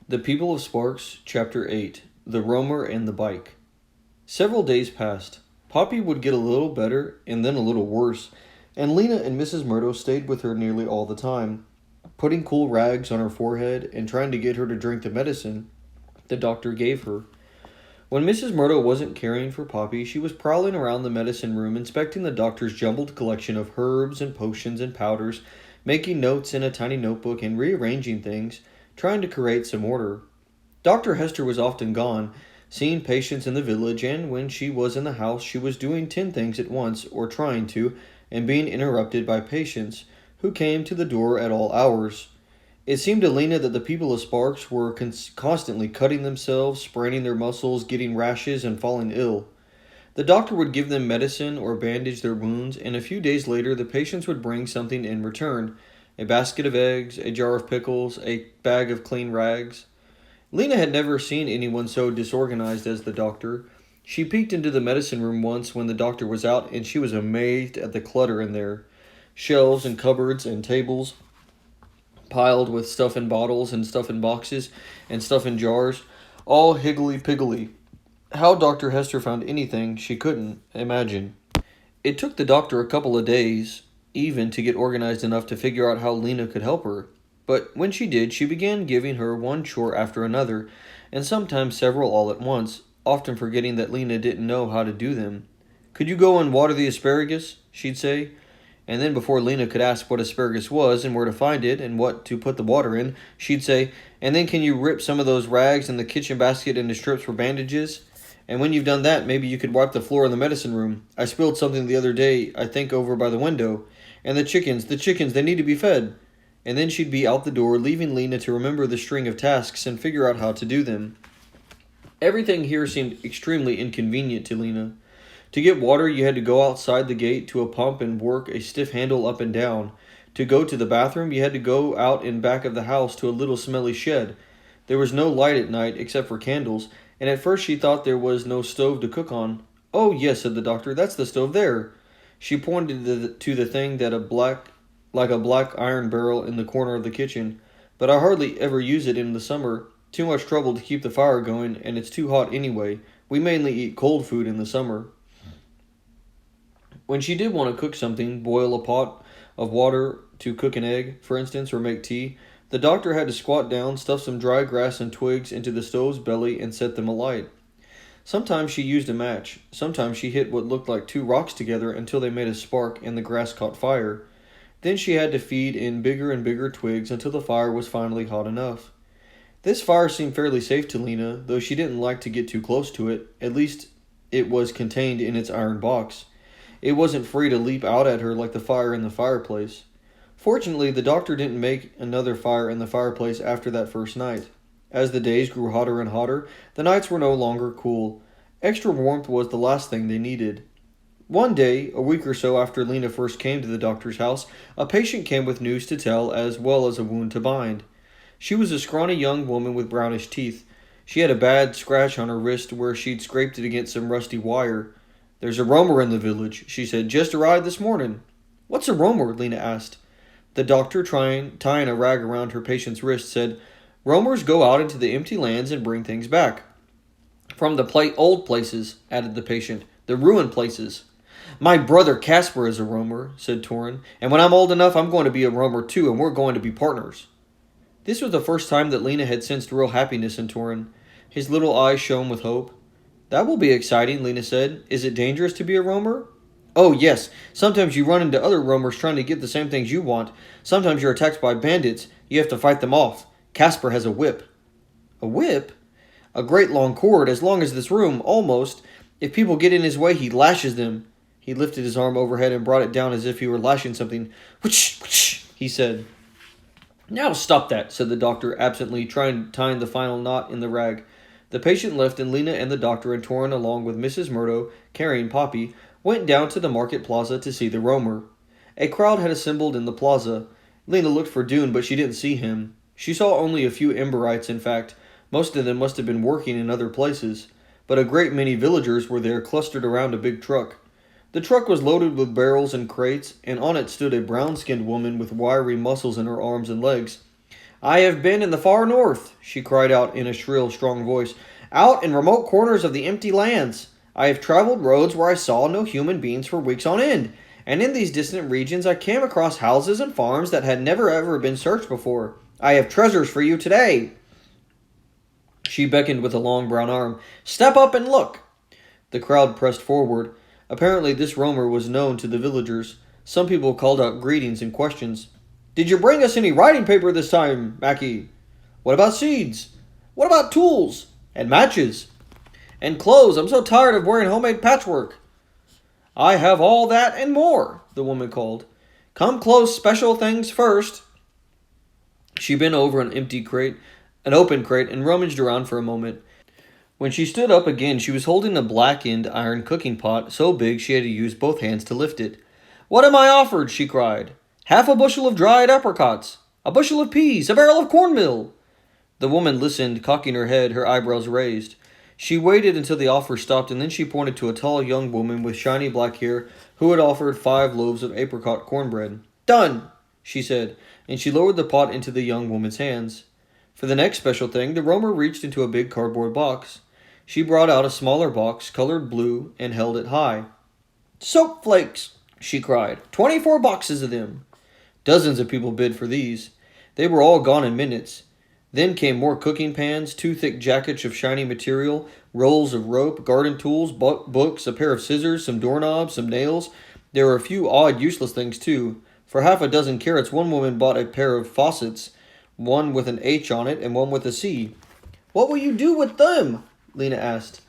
The People of Sparks, Chapter 8 The Roamer and the Bike. Several days passed. Poppy would get a little better and then a little worse, and Lena and Mrs. Murdo stayed with her nearly all the time, putting cool rags on her forehead and trying to get her to drink the medicine the doctor gave her. When Mrs. Murdo wasn't caring for Poppy, she was prowling around the medicine room inspecting the doctor's jumbled collection of herbs and potions and powders, making notes in a tiny notebook and rearranging things, trying to create some order. Dr. Hester was often gone, seeing patients in the village, and when she was in the house, she was doing 10 things at once, or trying to, and being interrupted by patients who came to the door at all hours. It seemed to Lena that the people of Sparks were constantly cutting themselves, spraining their muscles, getting rashes, and falling ill. The doctor would give them medicine or bandage their wounds, and a few days later the patients would bring something in return: a basket of eggs, a jar of pickles, a bag of clean rags. Lena had never seen anyone so disorganized as the doctor. She peeked into the medicine room once when the doctor was out, and she was amazed at the clutter in there. Shelves and cupboards and tables piled with stuff in bottles and stuff in boxes and stuff in jars, all higgledy-piggledy. How Dr. Hester found anything she couldn't imagine. It took the doctor a couple of days, even, to get organized enough to figure out how Lena could help her. But when she did, she began giving her one chore after another, and sometimes several all at once, often forgetting that Lena didn't know how to do them. "Could you go and water the asparagus?" she'd say. And then before Lena could ask what asparagus was and where to find it and what to put the water in, she'd say, "And then can you rip some of those rags in the kitchen basket into strips for bandages? And when you've done that, maybe you could wipe the floor in the medicine room. I spilled something the other day, I think over by the window. And the chickens, they need to be fed." And then she'd be out the door, leaving Lena to remember the string of tasks and figure out how to do them. Everything here seemed extremely inconvenient to Lena. To get water, you had to go outside the gate to a pump and work a stiff handle up and down. To go to the bathroom, you had to go out in back of the house to a little smelly shed. There was no light at night except for candles, and at first she thought there was no stove to cook on. "Oh, yes," said the doctor, "that's the stove there." She pointed to the thing like a black iron barrel in the corner of the kitchen. "But I hardly ever use it in the summer. Too much trouble to keep the fire going, and it's too hot anyway. We mainly eat cold food in the summer." When she did want to cook something, boil a pot of water to cook an egg, for instance, or make tea, the doctor had to squat down, stuff some dry grass and twigs into the stove's belly, and set them alight. Sometimes she used a match. Sometimes she hit what looked like two rocks together until they made a spark and the grass caught fire. Then she had to feed in bigger and bigger twigs until the fire was finally hot enough. This fire seemed fairly safe to Lena, though she didn't like to get too close to it. At least it was contained in its iron box. It wasn't free to leap out at her like the fire in the fireplace. Fortunately, the doctor didn't make another fire in the fireplace after that first night. As the days grew hotter and hotter, the nights were no longer cool. Extra warmth was the last thing they needed. One day, a week or so after Lena first came to the doctor's house, a patient came with news to tell as well as a wound to bind. She was a scrawny young woman with brownish teeth. She had a bad scratch on her wrist where she'd scraped it against some rusty wire. "There's a roamer in the village," she said. "Just arrived this morning." "What's a roamer?" Lena asked. The doctor, tying a rag around her patient's wrist, said, "Roamers go out into the empty lands and bring things back." "From the old places," added the patient. "The ruined places." "My brother Casper is a roamer," said Torin. "And when I'm old enough, I'm going to be a roamer too, and we're going to be partners." This was the first time that Lena had sensed real happiness in Torin. His little eyes shone with hope. "That will be exciting," Lena said. "Is it dangerous to be a roamer?" "Oh, yes. Sometimes you run into other roamers trying to get the same things you want. Sometimes you're attacked by bandits. You have to fight them off. Casper has a whip." "A whip?" "A great long cord, as long as this room, almost. If people get in his way, he lashes them." He lifted his arm overhead and brought it down as if he were lashing something. "Whoosh, whoosh," he said. "Now stop that," said the doctor, absently tying the final knot in the rag. The patient left, and Lena and the doctor and Torin, along with Mrs. Murdo, carrying Poppy, went down to the market plaza to see the roamer. A crowd had assembled in the plaza. Lena looked for Dune, but she didn't see him. She saw only a few Emberites, in fact. Most of them must have been working in other places. But a great many villagers were there, clustered around a big truck. The truck was loaded with barrels and crates, and on it stood a brown-skinned woman with wiry muscles in her arms and legs. I have been in the far north, she cried out in a shrill, strong voice, out in remote corners of the empty lands. I have traveled roads where I saw no human beings for weeks on end, and in these distant regions I came across houses and farms that had never ever been searched before. I have treasures for you today. She beckoned with a long brown arm. Step up and look. The crowd pressed forward. Apparently this roamer was known to the villagers. Some people called out greetings and questions. Did you bring us any writing paper this time, Mackie? What about seeds? What about tools? And matches? And clothes. I'm so tired of wearing homemade patchwork. I have all that and more, the woman called. Come close, special things first. She bent over an open crate, and rummaged around for a moment. When she stood up again, she was holding a blackened iron cooking pot so big she had to use both hands to lift it. What am I offered? She cried. Half a bushel of dried apricots, a bushel of peas, a barrel of cornmeal. The woman listened, cocking her head, her eyebrows raised. She waited until the offer stopped, and then she pointed to a tall young woman with shiny black hair who had offered 5 loaves of apricot cornbread. Done, she said, and she lowered the pot into the young woman's hands. For the next special thing, the roamer reached into a big cardboard box. She brought out a smaller box, colored blue, and held it high. Soap flakes, she cried. 24 boxes of them. Dozens of people bid for these. They were all gone in minutes. Then came more cooking pans, 2 thick jackets of shiny material, rolls of rope, garden tools, books, a pair of scissors, some doorknobs, some nails. There were a few odd, useless things, too. For half a dozen carrots, one woman bought a pair of faucets, one with an H on it and one with a C. What will you do with them? Lena asked.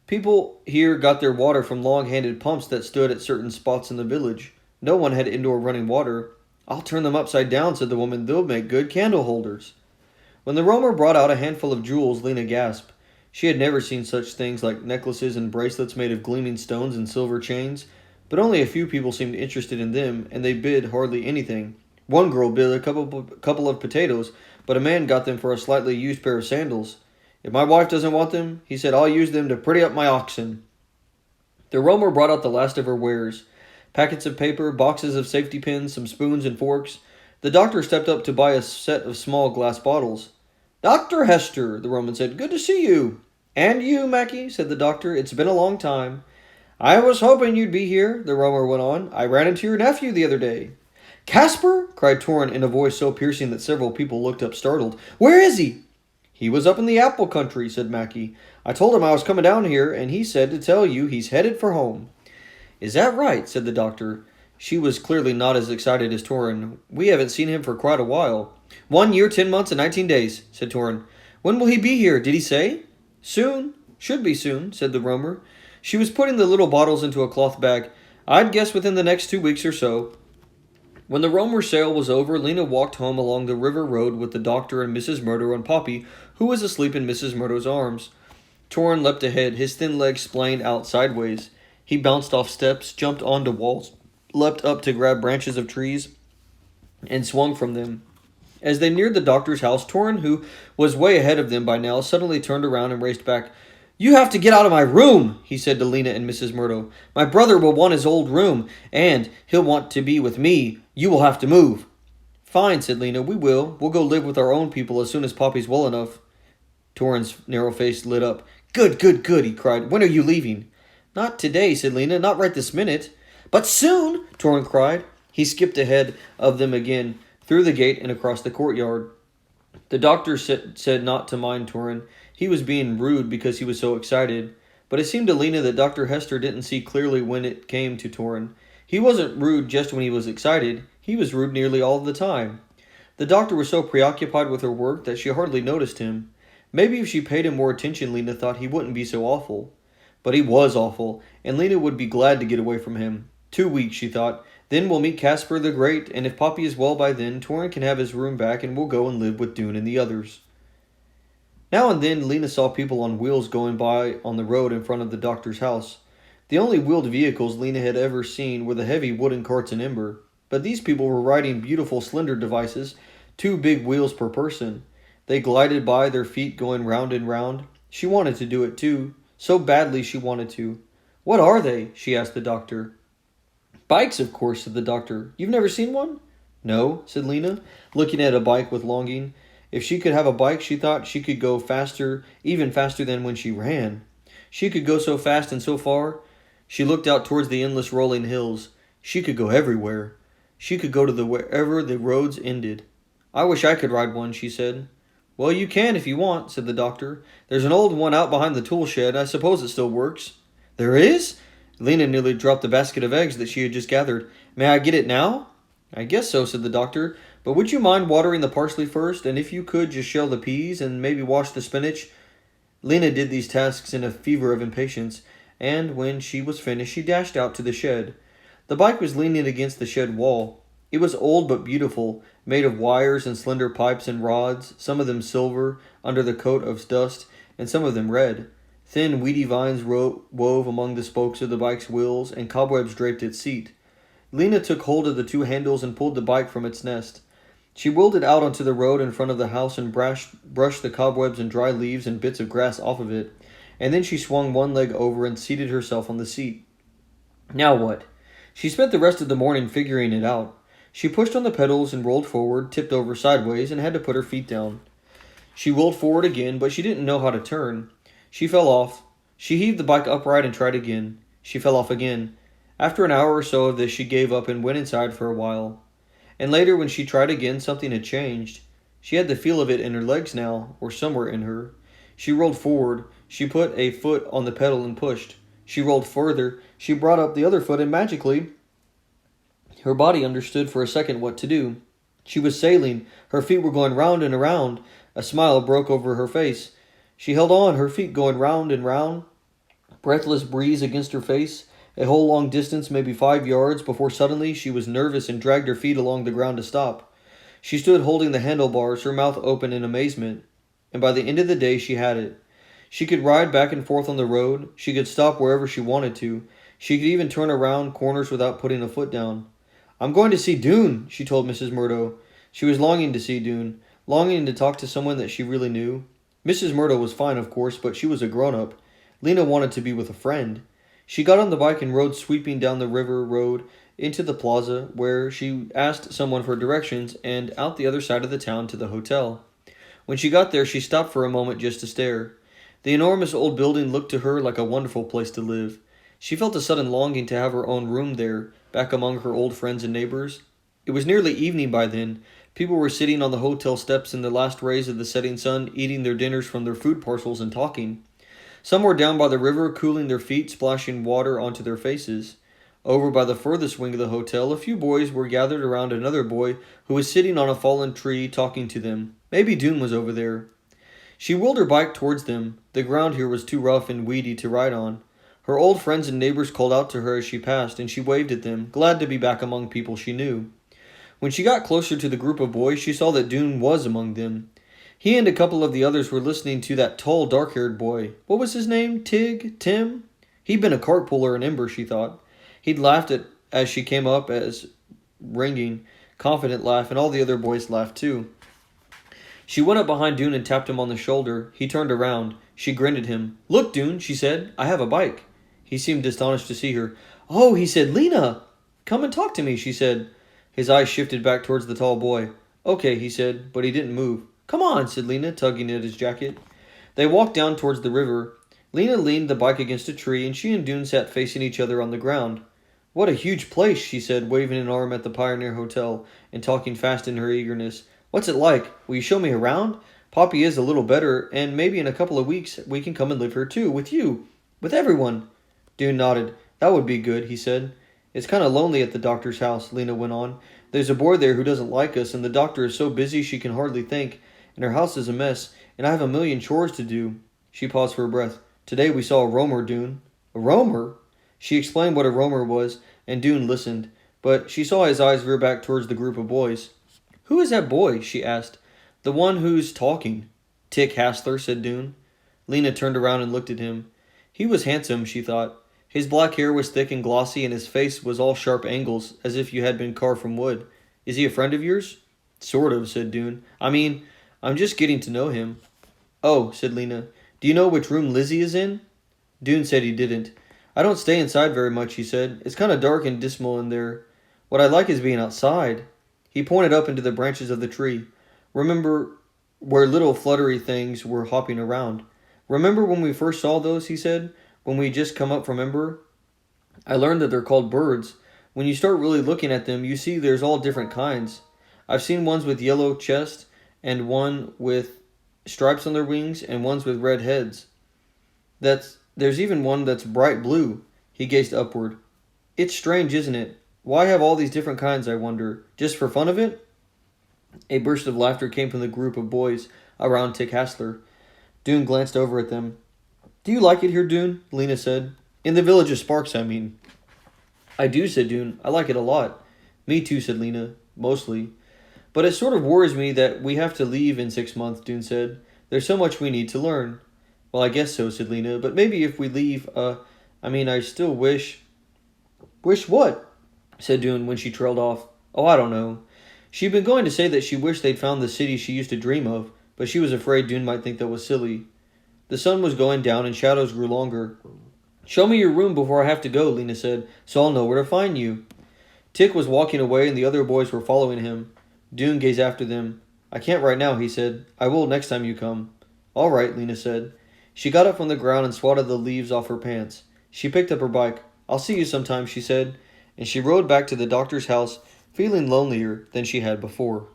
People here got their water from long-handled pumps that stood at certain spots in the village. No one had indoor running water. I'll turn them upside down, said the woman. They'll make good candle holders. When the roamer brought out a handful of jewels, Lena gasped. She had never seen such things like necklaces and bracelets made of gleaming stones and silver chains, but only a few people seemed interested in them, and they bid hardly anything. One girl bid a couple of potatoes, but a man got them for a slightly used pair of sandals. If my wife doesn't want them, he said, I'll use them to pretty up my oxen. The roamer brought out the last of her wares. Packets of paper, boxes of safety pins, some spoons and forks. The doctor stepped up to buy a set of small glass bottles. Dr. Hester, the Roman said, good to see you. And you, Mackie, said the doctor. It's been a long time. I was hoping you'd be here, the Romer went on. I ran into your nephew the other day. Caspar? Cried Torrin in a voice so piercing that several people looked up startled. Where is he? He was up in the apple country, said Mackie. I told him I was coming down here, and he said to tell you he's headed for home. Is that right? Said the doctor. She was clearly not as excited as Torrin. We haven't seen him for quite a while. 1 year, 10 months, and 19 days, said Torrin. When will he be here? Did he say? Soon. Should be soon, said the Romer. She was putting the little bottles into a cloth bag. I'd guess within the next 2 weeks or so. When the Romer sale was over, Lena walked home along the river road with the doctor and Mrs. Murdo and Poppy, who was asleep in Mrs. Murdo's arms. Torrin leapt ahead, his thin legs splayed out sideways. He bounced off steps, jumped onto walls, leapt up to grab branches of trees, and swung from them. As they neared the doctor's house, Torrin, who was way ahead of them by now, suddenly turned around and raced back. You have to get out of my room, he said to Lena and Mrs. Murdo. My brother will want his old room, and he'll want to be with me. You will have to move. Fine, said Lena. We will. We'll go live with our own people as soon as Poppy's well enough. Torrin's narrow face lit up. Good, good, good, he cried. When are you leaving? Not today, said Lena. Not right this minute. But soon, Torrin cried. He skipped ahead of them again, through the gate and across the courtyard. The doctor said not to mind Torrin. He was being rude because he was so excited. But it seemed to Lena that Dr. Hester didn't see clearly when it came to Torrin. He wasn't rude just when he was excited. He was rude nearly all the time. The doctor was so preoccupied with her work that she hardly noticed him. Maybe if she paid him more attention, Lena thought he wouldn't be so awful. But he was awful, and Lena would be glad to get away from him. 2 weeks, she thought. Then we'll meet Caspar the Great, and if Poppy is well by then, Torrin can have his room back and we'll go and live with Dune and the others. Now and then, Lena saw people on wheels going by on the road in front of the doctor's house. The only wheeled vehicles Lena had ever seen were the heavy wooden carts and Ember. But these people were riding beautiful slender devices, 2 big wheels per person. They glided by, their feet going round and round. She wanted to do it too. So badly she wanted to. What are they? She asked the doctor. Bikes, of course, said the doctor. You've never seen one? No, said Lena, looking at a bike with longing. If she could have a bike, she thought she could go faster, even faster than when she ran. She could go so fast and so far. She looked out towards the endless rolling hills. She could go everywhere. She could go to wherever the roads ended. I wish I could ride one, she said. Well, you can if you want, said the doctor. There's an old one out behind the tool shed. I suppose it still works. There is? Lena nearly dropped the basket of eggs that she had just gathered. May I get it now? I guess so, said the doctor. But would you mind watering the parsley first? And if you could, just shell the peas and maybe wash the spinach? Lena did these tasks in a fever of impatience, and when she was finished, she dashed out to the shed. The bike was leaning against the shed wall. It was old but beautiful, made of wires and slender pipes and rods, some of them silver, under the coat of dust, and some of them red. Thin, weedy vines wove among the spokes of the bike's wheels, and cobwebs draped its seat. Lena took hold of the two handles and pulled the bike from its nest. She wheeled it out onto the road in front of the house and brushed the cobwebs and dry leaves and bits of grass off of it, and then she swung one leg over and seated herself on the seat. Now what? She spent the rest of the morning figuring it out. She pushed on the pedals and rolled forward, tipped over sideways, and had to put her feet down. She rolled forward again, but she didn't know how to turn. She fell off. She heaved the bike upright and tried again. She fell off again. After an hour or so of this, she gave up and went inside for a while. And later, when she tried again, something had changed. She had the feel of it in her legs now, or somewhere in her. She rolled forward. She put a foot on the pedal and pushed. She rolled further. She brought up the other foot, and magically, her body understood for a second what to do. She was sailing. Her feet were going round and around. A smile broke over her face. She held on, her feet going round and round. Breathless breeze against her face. A whole long distance, maybe 5 yards, before suddenly she was nervous and dragged her feet along the ground to stop. She stood holding the handlebars, her mouth open in amazement. And by the end of the day she had it. She could ride back and forth on the road. She could stop wherever she wanted to. She could even turn around corners without putting a foot down. I'm going to see Doone, she told Mrs. Murdo. She was longing to see Doone, longing to talk to someone that she really knew. Mrs. Murdo was fine, of course, but she was a grown-up. Lena wanted to be with a friend. She got on the bike and rode sweeping down the river road into the plaza, where she asked someone for directions, and out the other side of the town to the hotel. When she got there, she stopped for a moment just to stare. The enormous old building looked to her like a wonderful place to live. She felt a sudden longing to have her own room there, back among her old friends and neighbors. It was nearly evening by then. People were sitting on the hotel steps in the last rays of the setting sun, eating their dinners from their food parcels and talking. Some were down by the river, cooling their feet, splashing water onto their faces. Over by the furthest wing of the hotel, a few boys were gathered around another boy who was sitting on a fallen tree talking to them. Maybe Doone was over there. She wheeled her bike towards them. The ground here was too rough and weedy to ride on. Her old friends and neighbors called out to her as she passed, and she waved at them, glad to be back among people she knew. When she got closer to the group of boys, she saw that Doone was among them. He and a couple of the others were listening to that tall, dark-haired boy. What was his name? Tig? Tim? He'd been a cart puller in Ember, she thought. He'd laughed as she came up, as ringing, confident laugh, and all the other boys laughed too. She went up behind Doone and tapped him on the shoulder. He turned around. She grinned at him. Look, Doone, she said. I have a bike. He seemed astonished to see her. Oh, he said, Lena! Come and talk to me, she said. His eyes shifted back towards the tall boy. Okay, he said, but he didn't move. Come on, said Lena, tugging at his jacket. They walked down towards the river. Lena leaned the bike against a tree, and she and Doone sat facing each other on the ground. What a huge place, she said, waving an arm at the Pioneer Hotel and talking fast in her eagerness. What's it like? Will you show me around? Poppy is a little better, and maybe in a couple of weeks we can come and live here too, with you, with everyone. Doone nodded. That would be good, he said. It's kind of lonely at the doctor's house, Lena went on. There's a boy there who doesn't like us, and the doctor is so busy she can hardly think, and her house is a mess, and I have a million chores to do. She paused for breath. Today we saw a roamer, Doone. A roamer? She explained what a roamer was, and Doone listened, but she saw his eyes veer back towards the group of boys. Who is that boy? She asked. The one who's talking. Tick Hassler, said Doone. Lena turned around and looked at him. He was handsome, she thought. His black hair was thick and glossy, and his face was all sharp angles, as if you had been carved from wood. Is he a friend of yours? Sort of, said Doone. I'm just getting to know him. Oh, said Lena. Do you know which room Lizzie is in? Doone said he didn't. I don't stay inside very much, he said. It's kind of dark and dismal in there. What I like is being outside. He pointed up into the branches of the tree. Remember where little fluttery things were hopping around. Remember when we first saw those, he said, when we just come up from Ember? I learned that they're called birds. When you start really looking at them, you see there's all different kinds. I've seen ones with yellow chests, and one with stripes on their wings, and ones with red heads. There's even one that's bright blue. He gazed upward. It's strange, isn't it? Why have all these different kinds, I wonder? Just for fun of it? A burst of laughter came from the group of boys around Tick Hassler. Dune glanced over at them. Do you like it here, Dune? Lena said. In the village of Sparks, I mean. I do, said Dune. I like it a lot. Me too, said Lena. Mostly. But it sort of worries me that we have to leave in 6 months, Dune said. There's so much we need to learn. Well, I guess so, said Lena. But maybe if we leave, I still wish... Wish what? Said Dune when she trailed off. Oh, I don't know. She'd been going to say that she wished they'd found the city she used to dream of, but she was afraid Dune might think that was silly. The sun was going down and shadows grew longer. Show me your room before I have to go, Lena said, so I'll know where to find you. Tick was walking away and the other boys were following him. Dune gazed after them. I can't right now, he said. I will next time you come. All right, Lena said. She got up from the ground and swatted the leaves off her pants. She picked up her bike. I'll see you sometime, she said, and she rode back to the doctor's house, feeling lonelier than she had before.